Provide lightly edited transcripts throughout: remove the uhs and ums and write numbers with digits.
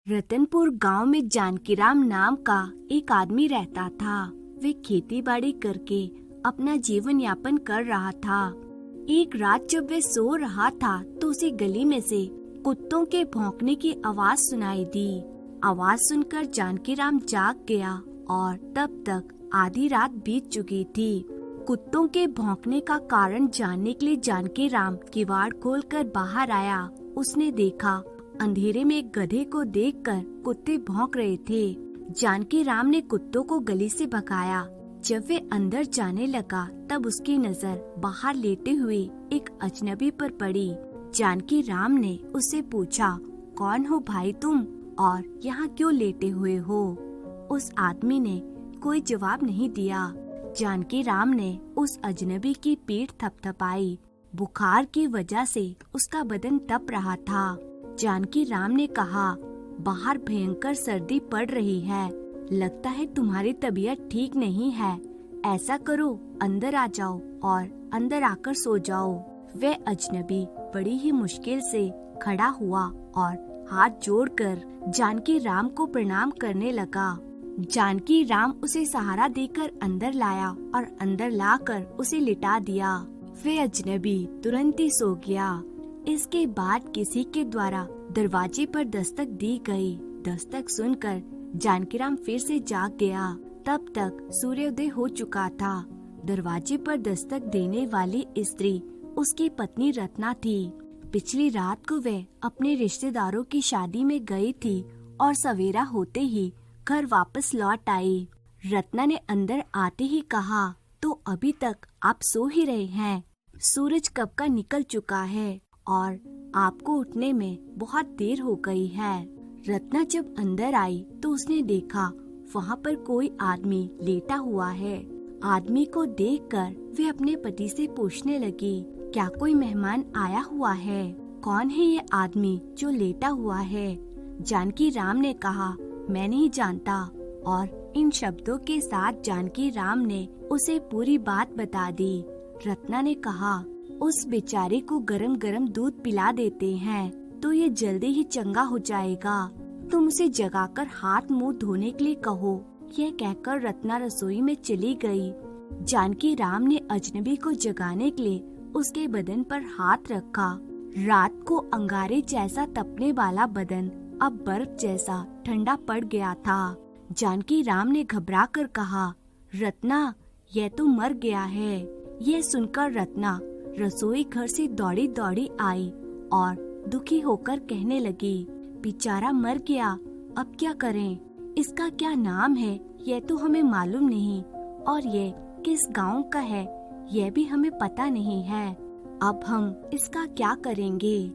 रतनपुर गांव में जानकीराम नाम का एक आदमी रहता था। वे खेती बाड़ी करके अपना जीवन यापन कर रहा था। एक रात जब वे सो रहा था तो उसे गली में से कुत्तों के भौंकने की आवाज सुनाई दी। आवाज सुनकर जानकीराम जाग गया और तब तक आधी रात बीत चुकी थी। कुत्तों के भौंकने का कारण जानने के लिए जानकीराम किवाड़ खोलकर बाहर आया। उसने देखा अंधेरे में एक गधे को देखकर कुत्ते भौंक रहे थे। जानकीराम ने कुत्तों को गली से भगाया। जब वे अंदर जाने लगा तब उसकी नजर बाहर लेटे हुए एक अजनबी पर पड़ी। जानकीराम ने उससे पूछा, कौन हो भाई तुम और यहाँ क्यों लेटे हुए हो? उस आदमी ने कोई जवाब नहीं दिया। जानकीराम ने उस अजनबी की पीठ थपथपाई। बुखार की वजह से उसका बदन तप रहा था। जानकीराम ने कहा, बाहर भयंकर सर्दी पड़ रही है, लगता है तुम्हारी तबीयत ठीक नहीं है। ऐसा करो, अंदर आ जाओ और अंदर आकर सो जाओ। वह अजनबी बड़ी ही मुश्किल से खड़ा हुआ और हाथ जोड़कर जानकीराम को प्रणाम करने लगा। जानकीराम उसे सहारा देकर अंदर लाया और अंदर लाकर उसे लिटा दिया। वह अजनबी तुरंत ही सो गया। इसके बाद किसी के द्वारा दरवाजे पर दस्तक दी गई। दस्तक सुनकर जानकीराम फिर से जाग गया। तब तक सूर्योदय हो चुका था। दरवाजे पर दस्तक देने वाली स्त्री उसकी पत्नी रत्ना थी। पिछली रात को वह अपने रिश्तेदारों की शादी में गई थी और सवेरा होते ही घर वापस लौट आई। रत्ना ने अंदर आते ही कहा, तो अभी तक आप सो ही रहे हैं? सूरज कब का निकल चुका है और आपको उठने में बहुत देर हो गई है। रत्ना जब अंदर आई तो उसने देखा वहाँ पर कोई आदमी लेटा हुआ है। आदमी को देखकर वे अपने पति से पूछने लगी, क्या कोई मेहमान आया हुआ है? कौन है ये आदमी जो लेटा हुआ है? जानकीराम ने कहा, मैं नहीं जानता। और इन शब्दों के साथ जानकीराम ने उसे पूरी बात बता दी। रत्ना ने कहा, उस बेचारे को गरम गरम दूध पिला देते हैं तो ये जल्दी ही चंगा हो जाएगा। तुम उसे जगाकर हाथ मुंह धोने के लिए कहो। यह कहकर रत्ना रसोई में चली गई। जानकीराम ने अजनबी को जगाने के लिए उसके बदन पर हाथ रखा। रात को अंगारे जैसा तपने वाला बदन अब बर्फ जैसा ठंडा पड़ गया था। जानकीराम ने घबरा कर कहा, रत्ना, यह तो मर गया है। यह सुनकर रत्ना रसोई घर से दौड़ी दौड़ी आई और दुखी होकर कहने लगी, बेचारा मर गया, अब क्या करें? इसका क्या नाम है यह तो हमें मालूम नहीं, और ये किस गांव का है यह भी हमें पता नहीं है। अब हम इसका क्या करेंगे?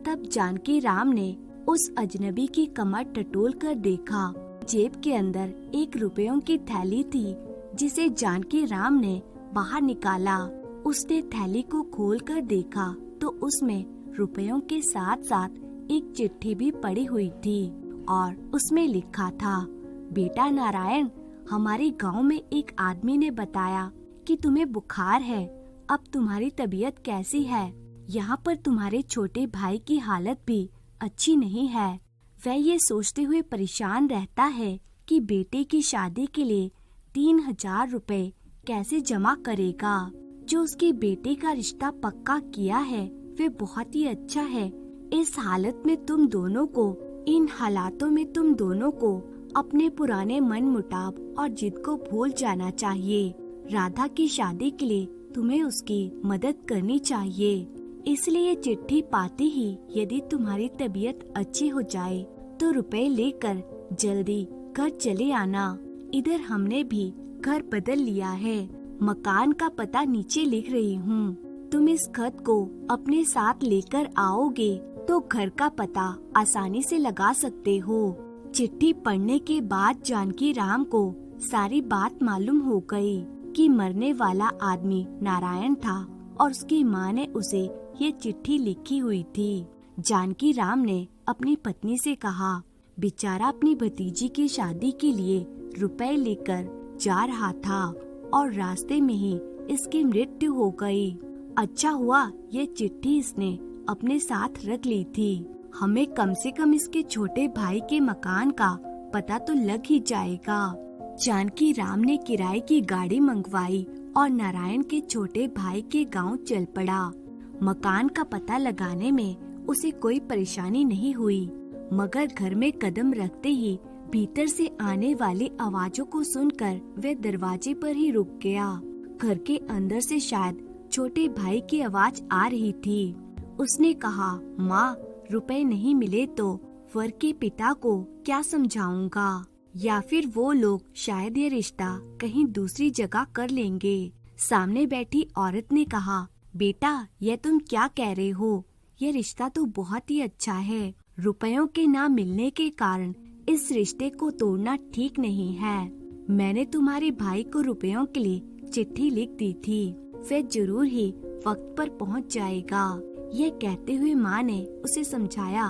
तब जानकीराम ने उस अजनबी की कमर टटोल कर देखा। जेब के अंदर एक रुपयों की थैली थी जिसे जानकीराम ने बाहर निकाला। उसने थैली को खोलकर देखा तो उसमें रुपयों के साथ साथ एक चिट्ठी भी पड़ी हुई थी और उसमें लिखा था, बेटा नारायण, हमारे गांव में एक आदमी ने बताया कि तुम्हें बुखार है। अब तुम्हारी तबीयत कैसी है? यहाँ पर तुम्हारे छोटे भाई की हालत भी अच्छी नहीं है। वह ये सोचते हुए परेशान रहता है कि बेटे की शादी के लिए 3000 रुपए कैसे जमा करेगा। जो उसके बेटे का रिश्ता पक्का किया है वे बहुत ही अच्छा है। इस हालत में तुम दोनों को, इन हालातों में तुम दोनों को अपने पुराने मन मुटाव और जिद को भूल जाना चाहिए। राधा की शादी के लिए तुम्हें उसकी मदद करनी चाहिए। इसलिए चिट्ठी पाते ही यदि तुम्हारी तबीयत अच्छी हो जाए तो रुपए लेकर जल्दी घर चले आना। इधर हमने भी घर बदल लिया है। मकान का पता नीचे लिख रही हूँ। तुम इस खत को अपने साथ लेकर आओगे तो घर का पता आसानी से लगा सकते हो। चिट्ठी पढ़ने के बाद जानकीराम को सारी बात मालूम हो गई कि मरने वाला आदमी नारायण था और उसकी माँ ने उसे ये चिट्ठी लिखी हुई थी। जानकीराम ने अपनी पत्नी से कहा, बेचारा अपनी भतीजी की शादी के लिए रुपए लेकर जा रहा था और रास्ते में ही इसकी मृत्यु हो गई। अच्छा हुआ ये चिट्ठी इसने अपने साथ रख ली थी। हमें कम से कम इसके छोटे भाई के मकान का पता तो लग ही जाएगा। जानकी राम ने किराए की गाड़ी मंगवाई और नारायण के छोटे भाई के गांव चल पड़ा। मकान का पता लगाने में उसे कोई परेशानी नहीं हुई, मगर घर में कदम रखते ही भीतर से आने वाली आवाजों को सुनकर वह दरवाजे पर ही रुक गया। घर के अंदर से शायद छोटे भाई की आवाज आ रही थी। उसने कहा, माँ, रुपए नहीं मिले तो वर के पिता को क्या समझाऊंगा, या फिर वो लोग शायद ये रिश्ता कहीं दूसरी जगह कर लेंगे। सामने बैठी औरत ने कहा, बेटा, यह तुम क्या कह रहे हो? ये रिश्ता तो बहुत ही अच्छा है। रुपयों के ना मिलने के कारण इस रिश्ते को तोड़ना ठीक नहीं है। मैंने तुम्हारे भाई को रुपयों के लिए चिट्ठी लिख दी थी, वह जरूर ही वक्त पर पहुंच जाएगा। ये कहते हुए माँ ने उसे समझाया।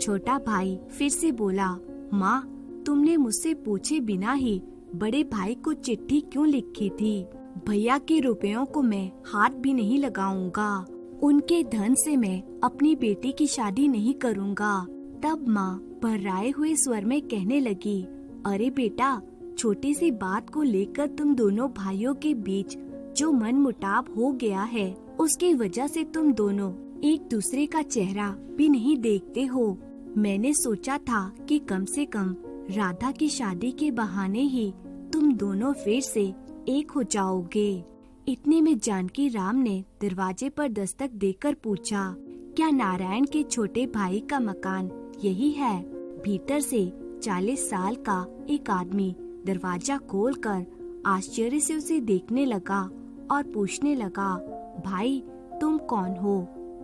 छोटा भाई फिर से बोला, माँ, तुमने मुझसे पूछे बिना ही बड़े भाई को चिट्ठी क्यों लिखी थी? भैया के रुपयों को मैं हाथ भी नहीं लगाऊंगा। उनके धन से मैं अपनी बेटी की शादी नहीं करूंगा। तब माँ भर्राए हुए स्वर में कहने लगी, अरे बेटा, छोटी सी बात को लेकर तुम दोनों भाइयों के बीच जो मनमुटाव हो गया है, उसकी वजह से तुम दोनों एक दूसरे का चेहरा भी नहीं देखते हो। मैंने सोचा था कि कम से कम राधा की शादी के बहाने ही तुम दोनों फिर से एक हो जाओगे। इतने में जानकी राम ने दरवाजे पर दस्तक देकर पूछा, क्या नारायण के छोटे भाई का मकान यही है? भीतर से 40 साल का एक आदमी दरवाजा खोलकर आश्चर्य से उसे देखने लगा और पूछने लगा, भाई, तुम कौन हो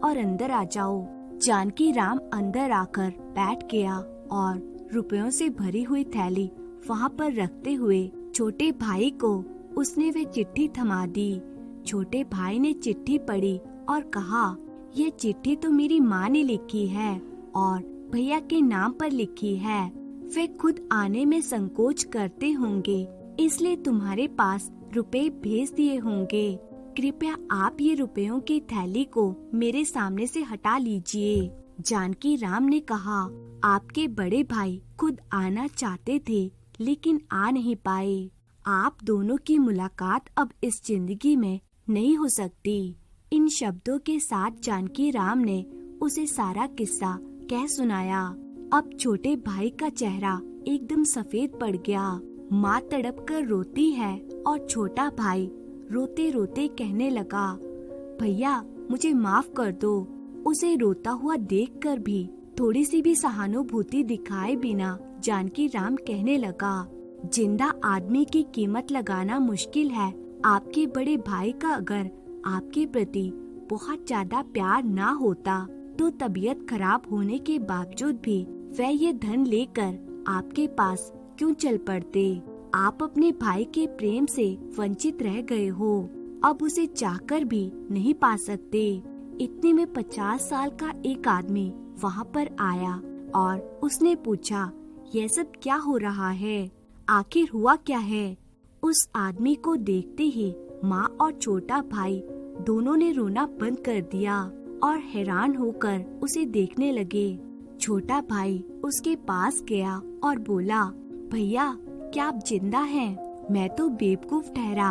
और अंदर आ जाओ। जानकी राम अंदर आकर बैठ गया और रुपयों से भरी हुई थैली वहाँ पर रखते हुए छोटे भाई को उसने वे चिट्ठी थमा दी। छोटे भाई ने चिट्ठी पढ़ी और कहा, ये चिट्ठी तो मेरी माँ ने लिखी है और भैया के नाम पर लिखी है। वे खुद आने में संकोच करते होंगे, इसलिए तुम्हारे पास रुपए भेज दिए होंगे। कृपया आप ये रुपयों की थैली को मेरे सामने से हटा लीजिए। जानकी राम ने कहा, आपके बड़े भाई खुद आना चाहते थे लेकिन आ नहीं पाए। आप दोनों की मुलाकात अब इस जिंदगी में नहीं हो सकती। इन शब्दों के साथ जानकी राम ने उसे सारा किस्सा कह सुनाया। अब छोटे भाई का चेहरा एकदम सफेद पड़ गया। माँ तड़प कर रोती है और छोटा भाई रोते रोते कहने लगा, भैया, मुझे माफ कर दो। उसे रोता हुआ देखकर भी थोड़ी सी भी सहानुभूति दिखाए बिना जानकी राम कहने लगा, जिंदा आदमी की कीमत लगाना मुश्किल है। आपके बड़े भाई का अगर आपके प्रति बहुत ज्यादा प्यार ना होता तो तबीयत खराब होने के बावजूद भी वह ये धन लेकर आपके पास क्यों चल पड़ते? आप अपने भाई के प्रेम से वंचित रह गए हो, अब उसे चाहकर भी नहीं पा सकते। इतने में 50 साल का एक आदमी वहाँ पर आया और उसने पूछा, यह सब क्या हो रहा है? आखिर हुआ क्या है? उस आदमी को देखते ही माँ और छोटा भाई दोनों ने रोना बंद कर दिया और हैरान होकर उसे देखने लगे। छोटा भाई उसके पास गया और बोला, भैया, क्या आप जिंदा हैं? मैं तो बेवकूफ ठहरा,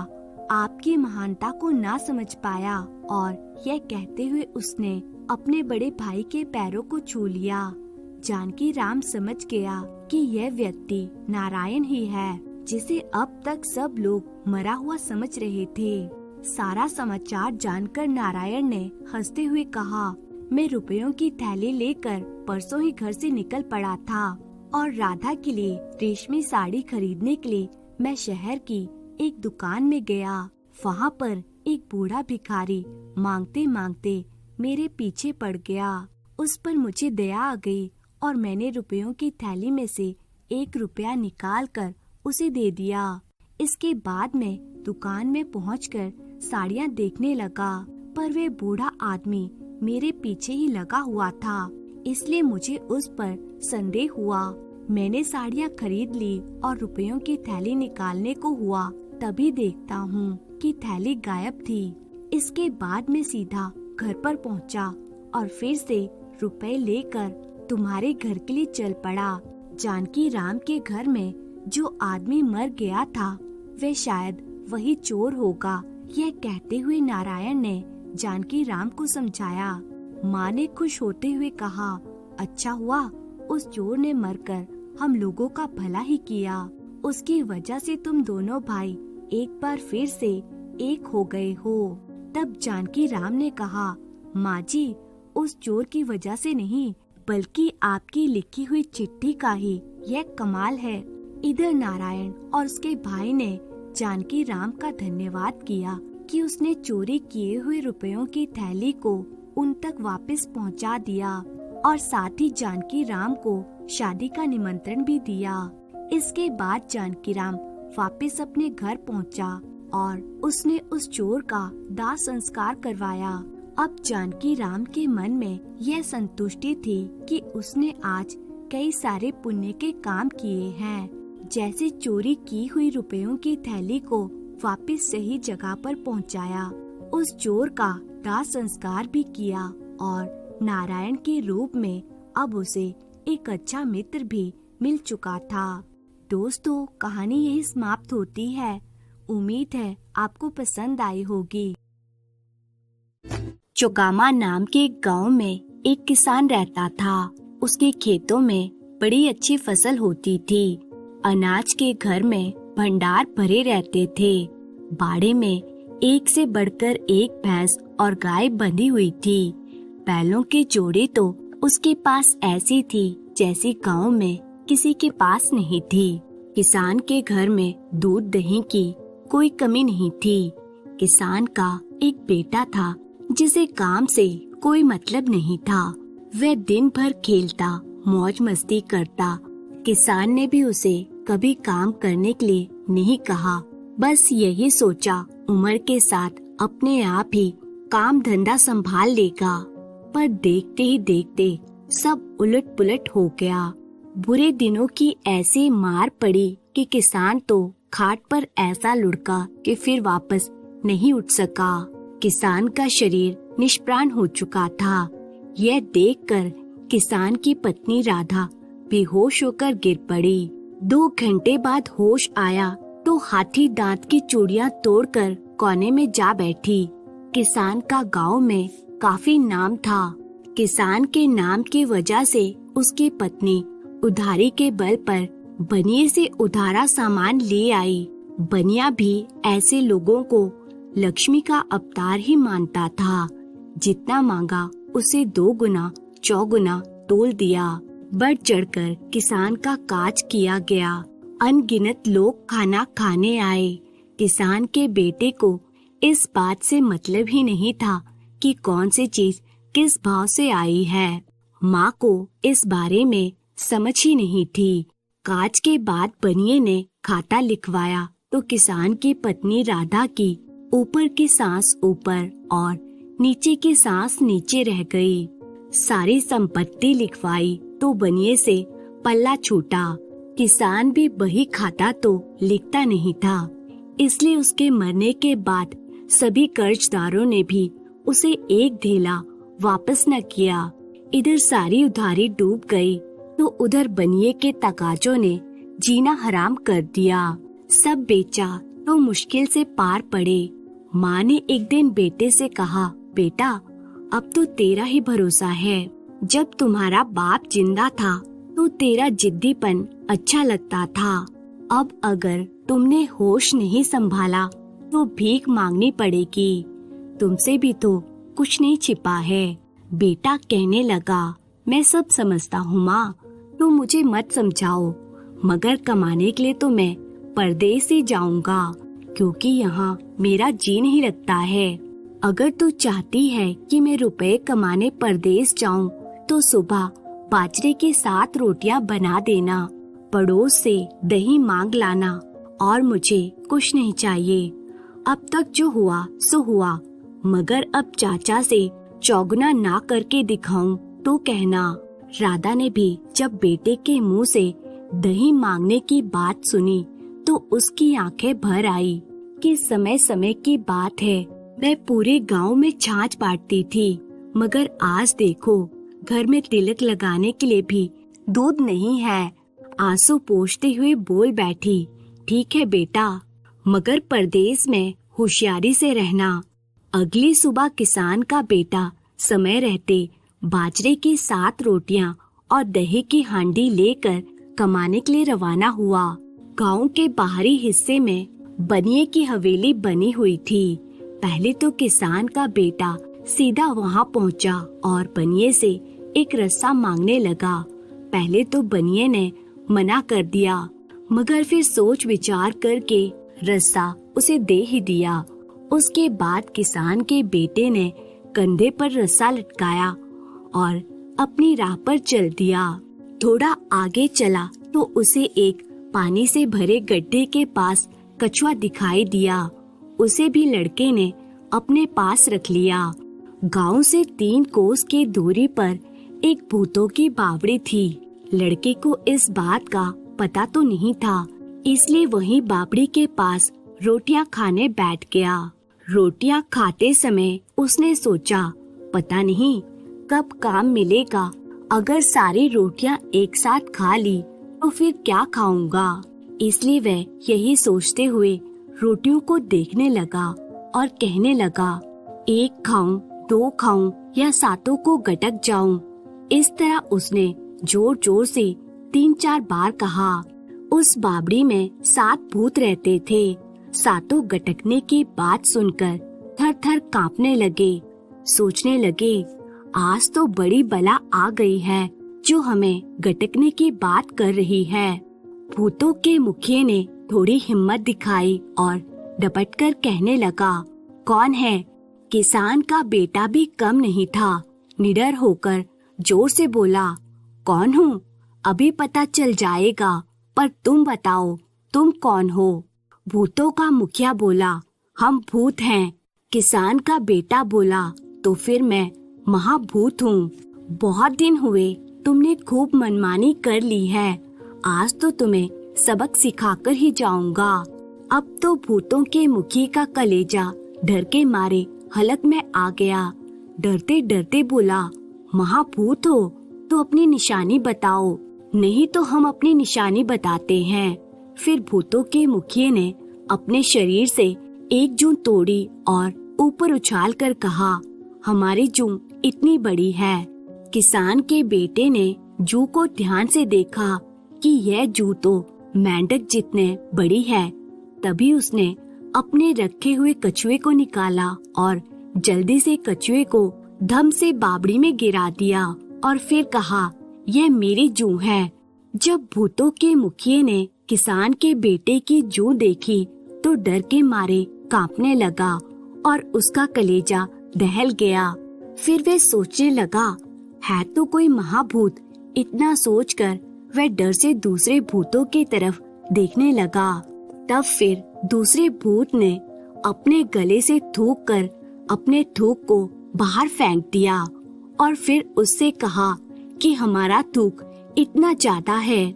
आपकी महानता को ना समझ पाया। और यह कहते हुए उसने अपने बड़े भाई के पैरों को छू लिया। जानकी राम समझ गया कि यह व्यक्ति नारायण ही है, जिसे अब तक सब लोग मरा हुआ समझ रहे थे। सारा समाचार जानकर नारायण ने हंसते हुए कहा, मैं रुपयों की थैली लेकर परसों ही घर से निकल पड़ा था और राधा के लिए रेशमी साड़ी खरीदने के लिए मैं शहर की एक दुकान में गया। वहाँ पर एक बूढ़ा भिखारी मांगते मांगते मेरे पीछे पड़ गया। उस पर मुझे दया आ गई और मैंने रुपयों की थैली में से 1 रुपया निकालकर उसे दे दिया। इसके बाद मैं दुकान में पहुंचकर साड़ियाँ देखने लगा, पर वे बूढ़ा आदमी मेरे पीछे ही लगा हुआ था, इसलिए मुझे उस पर संदेह हुआ। मैंने साड़ियाँ खरीद ली और रुपयों की थैली निकालने को हुआ, तभी देखता हूँ कि थैली गायब थी। इसके बाद मैं सीधा घर पर पहुँचा और फिर से रुपए लेकर तुम्हारे घर के लिए चल पड़ा। जानकी राम के घर में जो आदमी मर गया था वह शायद वही चोर होगा। यह कहते हुए नारायण ने जानकी राम को समझाया। माँ ने खुश होते हुए कहा, अच्छा हुआ उस चोर ने मरकर हम लोगों का भला ही किया। उसकी वजह से तुम दोनों भाई एक बार फिर से एक हो गए हो। तब जानकी राम ने कहा, माँ जी, उस चोर की वजह से नहीं बल्कि आपकी लिखी हुई चिट्ठी का ही यह कमाल है। इधर नारायण और उसके भाई ने जानकी राम का धन्यवाद किया कि उसने चोरी किए हुए रुपयों की थैली को उन तक वापस पहुंचा दिया और साथ ही जानकी राम को शादी का निमंत्रण भी दिया। इसके बाद जानकी राम वापस अपने घर पहुंचा और उसने उस चोर का दाह संस्कार करवाया। अब जानकी राम के मन में यह संतुष्टि थी कि उसने आज कई सारे पुण्य के काम किए हैं, जैसे चोरी की हुई रुपयों की थैली को वापस सही जगह पर पहुंचाया, उस चोर का दाह संस्कार भी किया और नारायण के रूप में अब उसे एक अच्छा मित्र भी मिल चुका था। दोस्तों, कहानी यही समाप्त होती है। उम्मीद है आपको पसंद आई होगी। चौगामा नाम के एक गांव में एक किसान रहता था। उसके खेतों में बड़ी अच्छी फसल होती थी। अनाज के घर में भंडार भरे रहते थे। बाड़े में एक से बढ़कर एक भैंस और गाय बंधी हुई थी। बैलों की जोड़ी तो उसके पास ऐसी थी जैसी गांव में किसी के पास नहीं थी। किसान के घर में दूध दही की कोई कमी नहीं थी। किसान का एक बेटा था जिसे काम से कोई मतलब नहीं था। वह दिन भर खेलता, मौज मस्ती करता। किसान ने भी उसे कभी काम करने के लिए नहीं कहा। बस यही सोचा उम्र के साथ अपने आप ही काम धंधा संभाल लेगा। पर देखते ही देखते सब उलट पुलट हो गया। बुरे दिनों की ऐसी मार पड़ी कि किसान तो खाट पर ऐसा लुढ़का कि फिर वापस नहीं उठ सका। किसान का शरीर निष्प्राण हो चुका था। यह देखकर किसान की पत्नी राधा बेहोश होकर गिर पड़ी। 2 घंटे बाद होश आया तो हाथी दांत की चूड़ियां तोड़कर कोने में जा बैठी। किसान का गांव में काफी नाम था। किसान के नाम की वजह से उसकी पत्नी उधारी के बल पर बनिए से उधारा सामान ले आई। बनिया भी ऐसे लोगों को लक्ष्मी का अवतार ही मानता था। जितना मांगा उसे 2 गुना चौगुना तोल दिया। बढ़ चढ़कर किसान का काज किया गया। अनगिनत लोग खाना खाने आए। किसान के बेटे को इस बात से मतलब ही नहीं था कि कौन सी चीज किस भाव से आई है। माँ को इस बारे में समझ ही नहीं थी। काज के बाद बनिए ने खाता लिखवाया तो किसान की पत्नी राधा की ऊपर की सांस ऊपर और नीचे की सांस नीचे रह गई। सारी संपत्ति लिखवाई तो बनिए से पल्ला छूटा। किसान भी बही खाता तो लिखता नहीं था, इसलिए उसके मरने के बाद सभी कर्जदारों ने भी उसे एक धेला वापस न किया। इधर सारी उधारी डूब गई तो उधर बनिए के तकाजों ने जीना हराम कर दिया। सब बेचा तो मुश्किल से पार पड़े। माँ ने एक दिन बेटे से कहा, बेटा अब तो तेरा ही भरोसा है। जब तुम्हारा बाप जिंदा था तो तेरा जिद्दीपन अच्छा लगता था। अब अगर तुमने होश नहीं संभाला तो भीख मांगनी पड़ेगी। तुमसे भी तो कुछ नहीं छिपा है। बेटा कहने लगा, मैं सब समझता हूँ माँ, तो मुझे मत समझाओ, मगर कमाने के लिए तो मैं परदेस ही जाऊंगा, क्योंकि यहाँ मेरा जी नहीं लगता है। अगर तू चाहती है कि मैं रुपए कमाने परदेस जाऊं, तो सुबह बाजरे की 7 रोटियां बना देना, पड़ोस से दही मांग लाना, और मुझे कुछ नहीं चाहिए। अब तक जो हुआ सो हुआ, मगर अब चाचा से चौगुना ना करके दिखाऊं तो कहना। राधा ने भी जब बेटे के मुंह से दही मांगने की बात सुनी तो उसकी आंखें भर आई कि समय समय की बात है, मैं पूरे गांव में छाछ बांटती थी, मगर आज देखो घर में तिलक लगाने के लिए भी दूध नहीं है। आंसू पोंछते हुए बोल बैठी, ठीक है बेटा, मगर परदेश में होशियारी से रहना। अगली सुबह किसान का बेटा समय रहते बाजरे की 7 रोटियां और दही की हांडी लेकर कमाने के लिए रवाना हुआ। गांव के बाहरी हिस्से में बनिए की हवेली बनी हुई थी। पहले तो किसान का बेटा सीधा वहां पहुंचा और बनिए से एक रस्सा मांगने लगा। पहले तो बनिए ने मना कर दिया, मगर फिर सोच विचार करके रस्सा उसे दे ही दिया। उसके बाद किसान के बेटे ने कंधे पर रस्सा लटकाया और अपनी राह पर चल दिया। थोड़ा आगे चला तो उसे एक पानी से भरे गड्ढे के पास कछुआ दिखाई दिया। उसे भी लड़के ने अपने पास रख लिया। गांव से 3 कोस की दूरी पर एक भूतों की बावड़ी थी। लड़के को इस बात का पता तो नहीं था, इसलिए वहीं बावड़ी के पास रोटियां खाने बैठ गया। रोटियां खाते समय उसने सोचा, पता नहीं कब काम मिलेगा। अगर सारी रोटियां एक साथ खा ली तो फिर क्या खाऊंगा। इसलिए वह यही सोचते हुए रोटियों को देखने लगा और कहने लगा, 1 खाऊं, 2 खाऊं या 7 को गटक जाऊं। इस तरह उसने जोर जोर से 3-4 बार कहा। उस बावड़ी में 7 भूत रहते थे। 7 गटकने की बात सुनकर थर थर कांपने लगे। सोचने लगे, आज तो बड़ी बला आ गई है जो हमें गटकने की बात कर रही है। भूतों के मुखिए ने थोड़ी हिम्मत दिखाई और डपटकर कहने लगा, कौन है? किसान का बेटा भी कम नहीं था। निडर होकर जोर से बोला, कौन हूँ? अभी पता चल जाएगा, पर तुम बताओ तुम कौन हो? भूतों का मुखिया बोला, हम भूत हैं। किसान का बेटा बोला, तो फिर मैं महाभूत हूँ। बहुत दिन हुए तुमने खूब मनमानी कर ली है। आज तो तुम्हें सबक सिखाकर ही जाऊंगा। अब तो भूतों के मुखिए का कलेजा डर के मारे हलक में आ गया। डरते डरते बोला, महाभूत हो तो अपनी निशानी बताओ, नहीं तो हम अपनी निशानी बताते हैं। फिर भूतों के मुखिए ने अपने शरीर से एक जूं तोड़ी और ऊपर उछाल कर कहा, हमारी जूं इतनी बड़ी है। किसान के बेटे ने जूं को ध्यान से देखा कि यह जूं तो मेंढक जितने बड़ी है। तभी उसने अपने रखे हुए कछुए को निकाला और जल्दी से कछुए को धम से बावड़ी में गिरा दिया और फिर कहा, यह मेरी जूं है। जब भूतों के मुखिए ने किसान के बेटे की जूं देखी तो डर के मारे कांपने लगा और उसका कलेजा दहल गया। फिर वह सोचने लगा, है तो कोई महाभूत। इतना सोचकर वह डर से दूसरे भूतों की तरफ देखने लगा। तब फिर दूसरे भूत ने अपने गले से थूक कर अपने थूक को बाहर फेंक दिया और फिर उससे कहा कि हमारा थूक इतना ज्यादा है।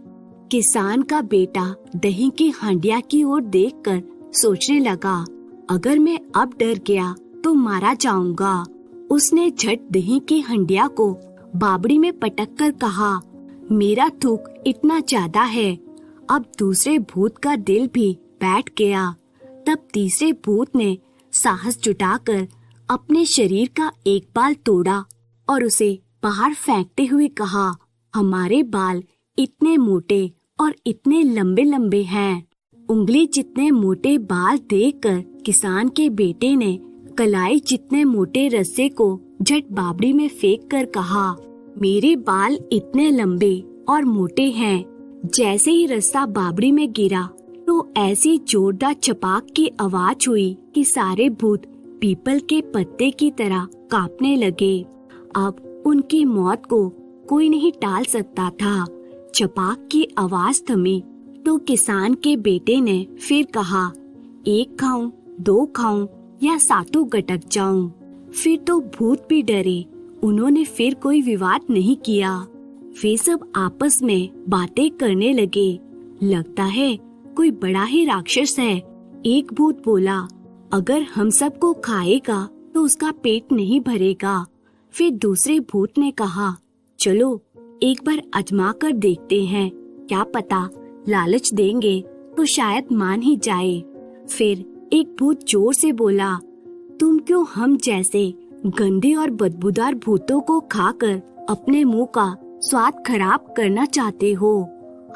किसान का बेटा दही की हांडिया की ओर देखकर सोचने लगा, अगर मैं अब डर गया तो मारा जाऊंगा। उसने झट दही की हंडिया को बावड़ी में पटक कर कहा, मेरा थूक इतना ज्यादा है। अब दूसरे भूत का दिल भी बैठ गया। तब तीसरे भूत ने साहस जुटाकर अपने शरीर का एक बाल तोड़ा और उसे बाहर फेंकते हुए कहा, हमारे बाल इतने मोटे और इतने लंबे लंबे हैं। उंगली जितने मोटे बाल देखकर किसान के बेटे ने कलाई जितने मोटे रस्से को झट बावड़ी में फेंक कर कहा, मेरे बाल इतने लंबे और मोटे हैं। जैसे ही रस्सा बावड़ी में गिरा तो ऐसी जोरदार चपाक की आवाज हुई कि सारे भूत पीपल के पत्ते की तरह कांपने लगे। अब उनकी मौत को कोई नहीं टाल सकता था। चपाक की आवाज थमी तो किसान के बेटे ने फिर कहा, 1 खाऊं, 2 खाऊं या 7 गटक जाऊं। फिर तो भूत भी डरे। उन्होंने फिर कोई विवाद नहीं किया। वे सब आपस में बातें करने लगे। लगता है कोई बड़ा ही राक्षस है। एक भूत बोला, अगर हम सबको खाएगा तो उसका पेट नहीं भरेगा। फिर दूसरे भूत ने कहा, चलो एक बार आजमा कर देखते हैं, क्या पता लालच देंगे तो शायद मान ही जाए। फिर एक भूत जोर से बोला, तुम क्यों हम जैसे गंदे और बदबूदार भूतों को खाकर अपने मुंह का स्वाद खराब करना चाहते हो?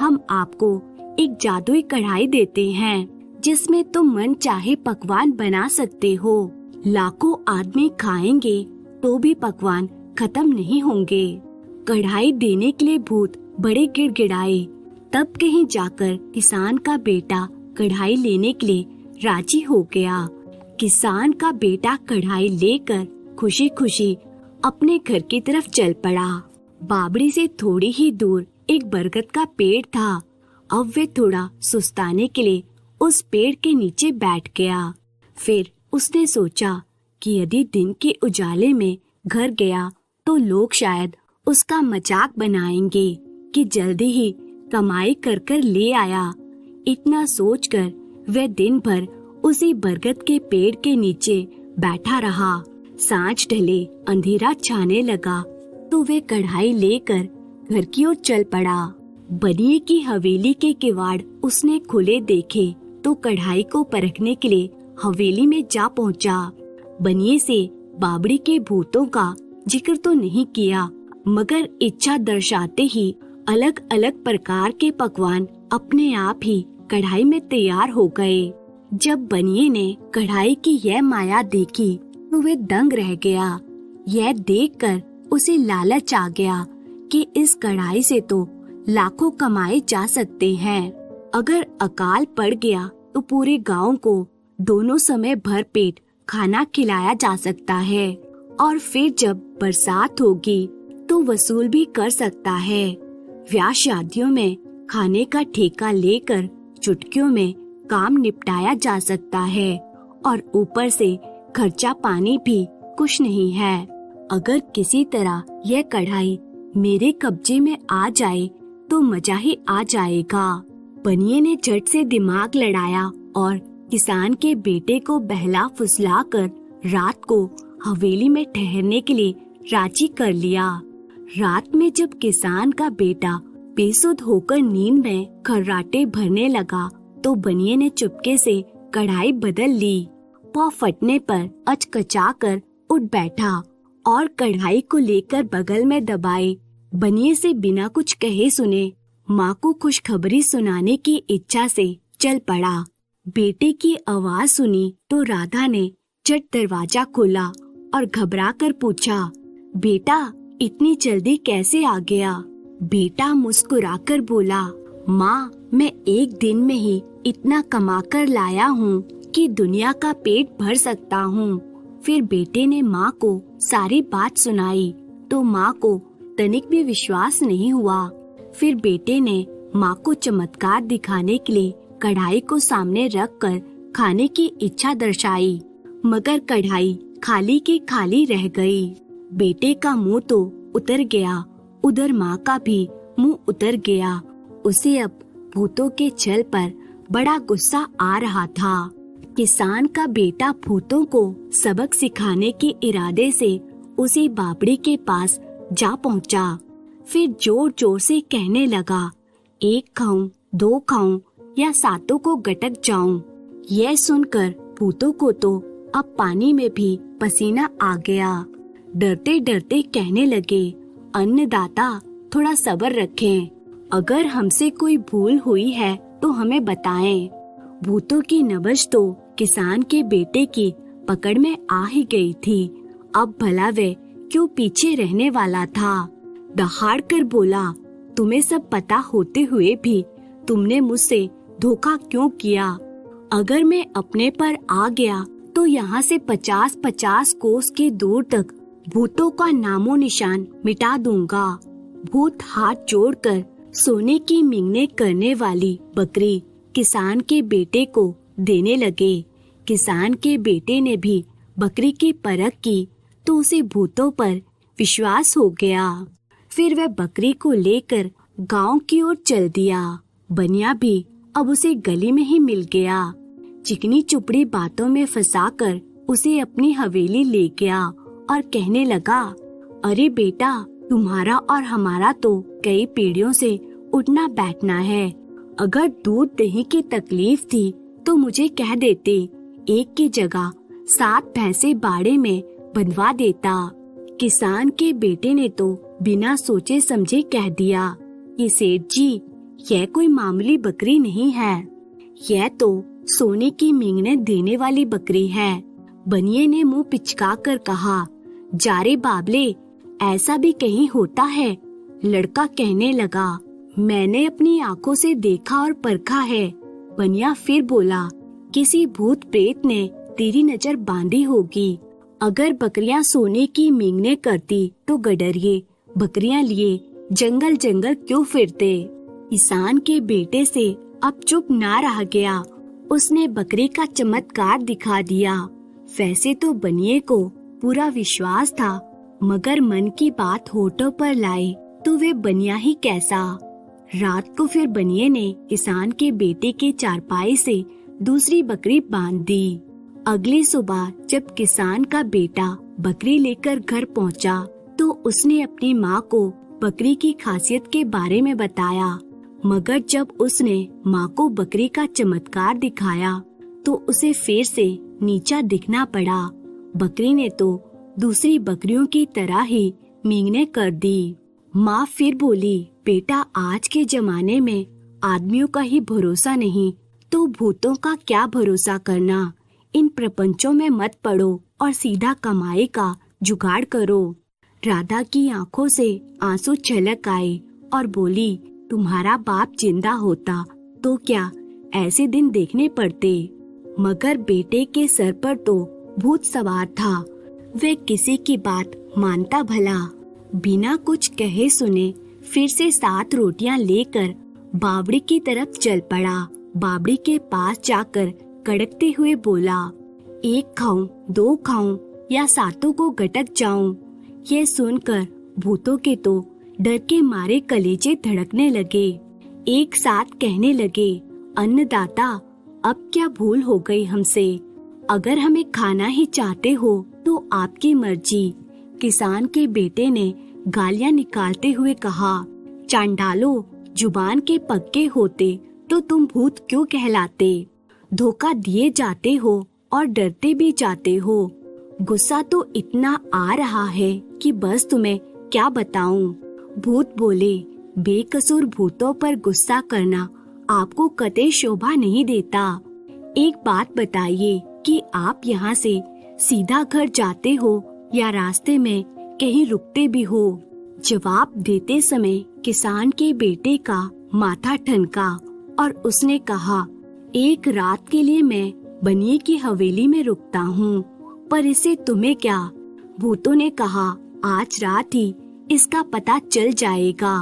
हम आपको एक जादुई कढ़ाई देते हैं जिसमें तुम मन चाहे पकवान बना सकते हो। लाखों आदमी खाएंगे तो भी पकवान खत्म नहीं होंगे। कढ़ाई देने के लिए भूत बड़े गिड़गिड़ाए। तब कहीं जाकर किसान का बेटा कढ़ाई लेने के लिए राजी हो गया। किसान का बेटा कढ़ाई लेकर खुशी खुशी अपने घर की तरफ चल पड़ा। बावड़ी से थोड़ी ही दूर एक बरगद का पेड़ था। अब वे थोड़ा सुस्ताने के लिए उस पेड़ के नीचे बैठ गया। फिर उसने सोचा कि यदि दिन के उजाले में घर गया तो लोग शायद उसका मजाक बनाएंगे कि जल्दी ही कमाई कर कर ले आया। इतना सोचकर वह दिन भर उसी बरगद के पेड़ के नीचे बैठा रहा। सांझ ढले अंधेरा छाने लगा तो वह कढ़ाई लेकर घर की ओर चल पड़ा। बनिए की हवेली के किवाड़ उसने खुले देखे तो कढ़ाई को परखने के लिए हवेली में जा पहुंचा। बनिए से बावड़ी के भूतों का जिक्र तो नहीं किया, मगर इच्छा दर्शाते ही अलग अलग प्रकार के पकवान अपने आप ही कढ़ाई में तैयार हो गए। जब बनिए ने कढ़ाई की यह माया देखी तो वे दंग रह गया। यह देखकर उसे लालच आ गया कि इस कढ़ाई से तो लाखों कमाए जा सकते हैं। अगर अकाल पड़ गया तो पूरे गांव को दोनों समय भर पेट खाना खिलाया जा सकता है, और फिर जब बरसात होगी तो वसूल भी कर सकता है। ब्याह शादियों में खाने का ठेका लेकर चुटकियों में काम निपटाया जा सकता है, और ऊपर से खर्चा पानी भी कुछ नहीं है। अगर किसी तरह यह कढ़ाई मेरे कब्जे में आ जाए तो मजा ही आ जाएगा। बनिए ने झट से दिमाग लड़ाया और किसान के बेटे को बहला फुसला कर रात को हवेली में ठहरने के लिए राजी कर लिया। रात में जब किसान का बेटा बेसुध होकर नींद में खर्राटे भरने लगा तो बनिए ने चुपके से कढ़ाई बदल ली। पाँव फटने पर अचकचा कर उठ बैठा और कढ़ाई को लेकर बगल में दबाए बनिए से बिना कुछ कहे सुने माँ को खुशखबरी सुनाने की इच्छा से चल पड़ा। बेटे की आवाज सुनी तो राधा ने झट दरवाजा खोला और घबरा कर पूछा, बेटा इतनी जल्दी कैसे आ गया? बेटा मुस्कुराकर बोला, माँ मैं एक दिन में ही इतना कमा कर लाया हूँ कि दुनिया का पेट भर सकता हूँ। फिर बेटे ने माँ को सारी बात सुनाई तो माँ को तनिक भी विश्वास नहीं हुआ। फिर बेटे ने माँ को चमत्कार दिखाने के लिए कढ़ाई को सामने रखकर खाने की इच्छा दर्शाई, मगर कढ़ाई खाली की खाली रह गई। बेटे का मुंह तो उतर गया, उधर माँ का भी मुंह उतर गया। उसे अब भूतों के छल पर बड़ा गुस्सा आ रहा था। किसान का बेटा भूतों को सबक सिखाने के इरादे से उसी बावड़ी के पास जा पहुंचा। फिर जोर जोर से कहने लगा, एक खाऊं, दो खाऊं या सातों को गटक जाऊं। यह सुनकर भूतों को तो अब पानी में भी पसीना आ गया। डरते डरते कहने लगे, अन्नदाता थोड़ा सब्र रखें, अगर हमसे कोई भूल हुई है तो हमें बताएं। भूतों की नबज तो किसान के बेटे की पकड़ में आ ही गई थी। अब भला वे क्यों पीछे रहने वाला था। दहाड़ कर बोला, तुम्हें सब पता होते हुए भी तुमने मुझसे धोखा क्यों किया? अगर मैं अपने पर आ गया तो यहाँ से 50-50 कोस की दूर तक भूतों का नामो निशान मिटा दूंगा। भूत हाथ जोड़कर सोने की मिंगने करने वाली बकरी किसान के बेटे को देने लगे। किसान के बेटे ने भी बकरी की परख की तो उसे भूतों पर विश्वास हो गया। फिर वह बकरी को लेकर गांव की ओर चल दिया। बनिया भी अब उसे गली में ही मिल गया। चिकनी चुपड़ी बातों में फंसाकर उसे अपनी हवेली ले गया और कहने लगा, अरे बेटा तुम्हारा और हमारा तो कई पीढ़ियों से उठना बैठना है। अगर दूध दही की तकलीफ थी तो मुझे कह देते, एक की जगह 7 भैंसे बाड़े में बंधवा देता। किसान के बेटे ने तो बिना सोचे समझे कह दिया कि सेठ जी, यह कोई मामूली बकरी नहीं है, यह तो सोने की मींगने देने वाली बकरी है। बनिए ने मुंह पिचका कर कहा, जा रे बाबले, ऐसा भी कहीं होता है? लड़का कहने लगा, मैंने अपनी आंखों से देखा और परखा है। बनिया फिर बोला, किसी भूत प्रेत ने तेरी नजर बांधी होगी। अगर बकरियां सोने की मींगने करती तो गडरिए बकरियां लिए जंगल जंगल क्यों फिरते। किसान के बेटे से अब चुप ना रह गया, उसने बकरी का चमत्कार दिखा दिया। वैसे तो बनिए को पूरा विश्वास था, मगर मन की बात होठों पर लाए तो वे बनिया ही कैसा। रात को फिर बनिए ने किसान के बेटे के चारपाई से दूसरी बकरी बांध दी। अगली सुबह जब किसान का बेटा बकरी लेकर घर पहुंचा तो उसने अपनी माँ को बकरी की खासियत के बारे में बताया, मगर जब उसने माँ को बकरी का चमत्कार दिखाया तो उसे फिर से नीचा दिखना पड़ा। बकरी ने तो दूसरी बकरियों की तरह ही मींगने कर दी। माँ फिर बोली, बेटा, आज के जमाने में आदमियों का ही भरोसा नहीं तो भूतों का क्या भरोसा करना। इन प्रपंचों में मत पड़ो और सीधा कमाई का जुगाड़ करो। राधा की आंखों से आंसू छलक आए और बोली, तुम्हारा बाप जिंदा होता तो क्या ऐसे दिन देखने पड़ते। मगर बेटे के सर पर तो भूत सवार था, वे किसी की बात मानता भला। बिना कुछ कहे सुने फिर से 7 रोटियां लेकर बावड़ी की तरफ चल पड़ा। बावड़ी के पास जाकर कड़कते हुए बोला, 1 खाऊं, 2 खाऊं या 7 को गटक जाऊं। ये सुनकर भूतों के तो डर के मारे कलेजे धड़कने लगे। एक साथ कहने लगे, अन्नदाता, अब क्या भूल हो गई हमसे। अगर हमें खाना ही चाहते हो तो आपकी मर्जी। किसान के बेटे ने गालियां निकालते हुए कहा, चांडालो, जुबान के पक्के होते तो तुम भूत क्यों कहलाते। धोखा दिए जाते हो और डरते भी जाते हो। गुस्सा तो इतना आ रहा है कि बस तुम्हें क्या बताऊं। भूत बोले, बेकसूर भूतों पर गुस्सा करना आपको कतई शोभा नहीं देता। एक बात बताइए कि आप यहाँ से सीधा घर जाते हो या रास्ते में कहीं रुकते भी हो। जवाब देते समय किसान के बेटे का माथा ठनका और उसने कहा, एक रात के लिए मैं बनिए की हवेली में रुकता हूँ, पर इसे तुम्हें क्या। भूतों ने कहा, आज रात ही इसका पता चल जाएगा।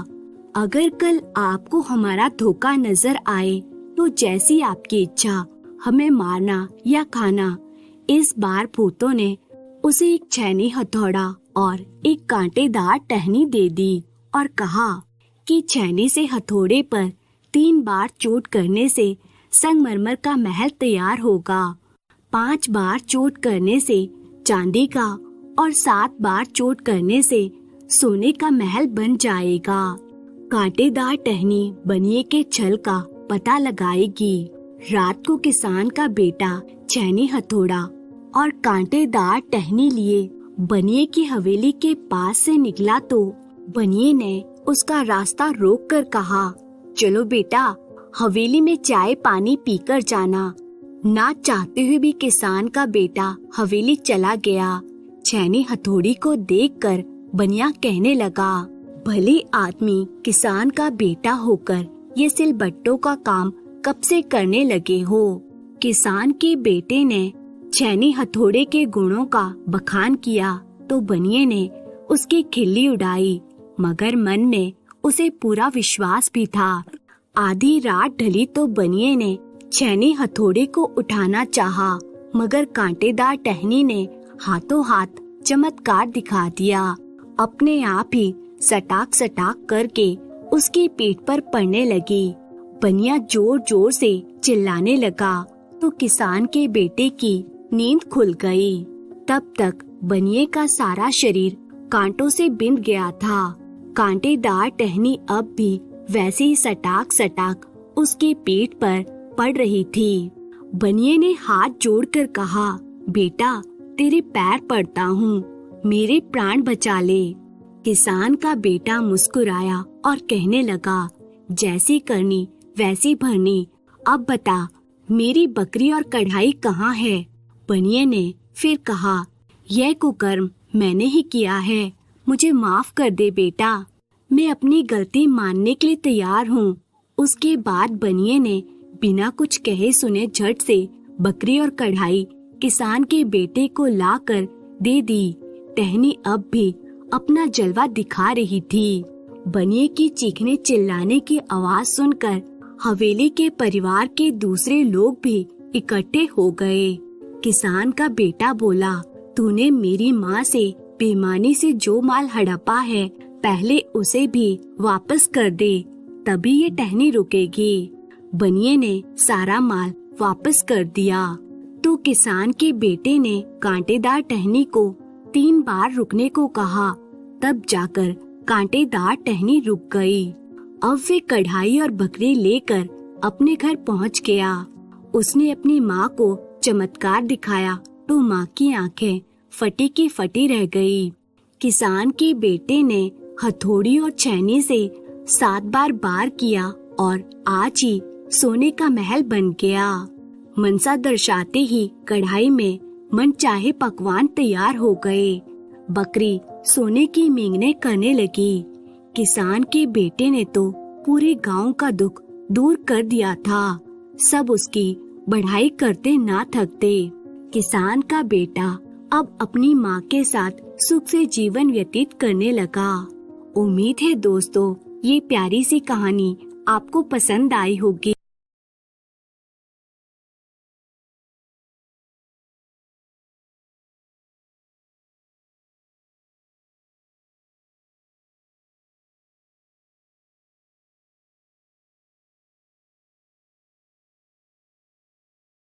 अगर कल आपको हमारा धोखा नजर आए तो जैसी आपकी इच्छा हमें मारना या खाना। इस बार भूतों ने उसे एक छैनी हथौड़ा और एक कांटेदार टहनी दे दी और कहा कि छैनी से हथौड़े पर 3 बार चोट करने से संगमरमर का महल तैयार होगा, 5 बार चोट करने से चांदी का और 7 बार चोट करने से सोने का महल बन जाएगा। कांटेदार टहनी बनिए के छल का पता लगाएगी। रात को किसान का बेटा छैनी हथौड़ा और कांटेदार टहनी लिए बनिए की हवेली के पास से निकला तो बनिए ने उसका रास्ता रोक कर कहा, चलो बेटा, हवेली में चाय पानी पीकर जाना। ना चाहते हुए भी किसान का बेटा हवेली चला गया। छैनी हथौड़ी को देखकर बनिया कहने लगा, भले आदमी किसान का बेटा होकर ये सिलबट्टों का काम कब से करने लगे हो। किसान के बेटे ने छैनी हथौड़े के गुणों का बखान किया तो बनिए ने उसकी खिल्ली उड़ाई, मगर मन में उसे पूरा विश्वास भी था। आधी रात ढली तो बनिए ने छैनी हथौड़े को उठाना चाहा, मगर कांटेदार टहनी ने हाथों हाथ चमत्कार दिखा दिया। अपने आप ही सटाक सटाक करके उसकी पीठ पर पड़ने लगी। बनिया जोर जोर से चिल्लाने लगा तो किसान के बेटे की नींद खुल गई। तब तक बनिए का सारा शरीर कांटों से बिंद गया था। कांटेदार टहनी अब भी वैसे ही सटाक सटाक उसकी पीठ पर पड़ रही थी। बनिए ने हाथ जोड़कर कहा, बेटा तेरे पैर पड़ता हूँ, मेरे प्राण बचा ले। किसान का बेटा मुस्कुराया और कहने लगा, जैसी करनी वैसी भरनी, अब बता मेरी बकरी और कढ़ाई कहाँ है? बनिए ने फिर कहा, यह कुकर्म मैंने ही किया है, मुझे माफ कर दे बेटा, मैं अपनी गलती मानने के लिए तैयार हूँ। उसके बाद बनिए ने बिना कुछ कहे सुने झट से बकरी और कढ़ाई किसान के बेटे को लाकर दे दी। टहनी अब भी अपना जलवा दिखा रही थी। बनिए की चीखने चिल्लाने की आवाज सुनकर हवेली के परिवार के दूसरे लोग भी इकट्ठे हो गए। किसान का बेटा बोला, तूने मेरी माँ से बेईमानी से जो माल हड़पा है पहले उसे भी वापस कर दे, तभी ये टहनी रुकेगी। बनिए ने सारा माल वापस कर दिया तो किसान के बेटे ने कांटेदार टहनी को 3 बार रुकने को कहा, तब जाकर कांटेदार टहनी रुक गई। अब वे कढ़ाई और बकरी लेकर अपने घर पहुंच गया। उसने अपनी माँ को चमत्कार दिखाया तो माँ की आंखें फटी की फटी रह गई। किसान के बेटे ने हथौड़ी और छैनी से 7 बार वार किया और आज ही सोने का महल बन गया। मनसा दर्शाते ही कढ़ाई में मनचाहे पकवान तैयार हो गए। बकरी सोने की मींगने करने लगी। किसान के बेटे ने तो पूरे गांव का दुख दूर कर दिया था। सब उसकी बढ़ाई करते ना थकते। किसान का बेटा अब अपनी माँ के साथ सुख से जीवन व्यतीत करने लगा। उम्मीद है दोस्तों ये प्यारी सी कहानी आपको पसंद आई होगी।